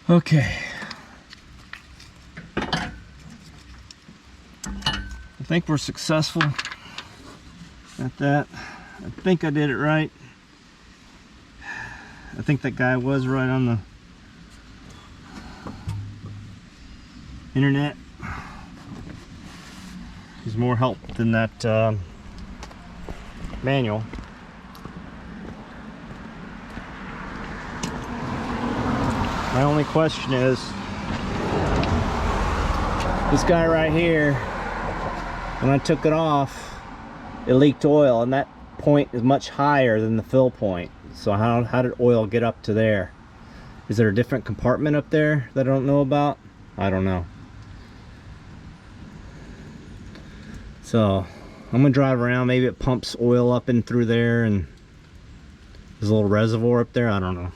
Okay. I think we're successful at that. I think I did it right. I think that guy was right on the internet. He's more help than that manual. My only question is, this guy right here, when I took it off, it leaked oil, and that point is much higher than the fill point. So how did oil get up to there? Is there a different compartment up there that I don't know about? I don't know. So I'm gonna drive around. Maybe it pumps oil up in through there, and there's a little reservoir up there. I don't know.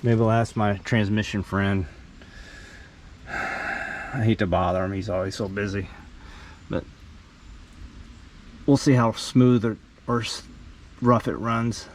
Maybe I'll ask my transmission friend. I hate to bother him, he's always so busy. But we'll see how smooth or rough it runs.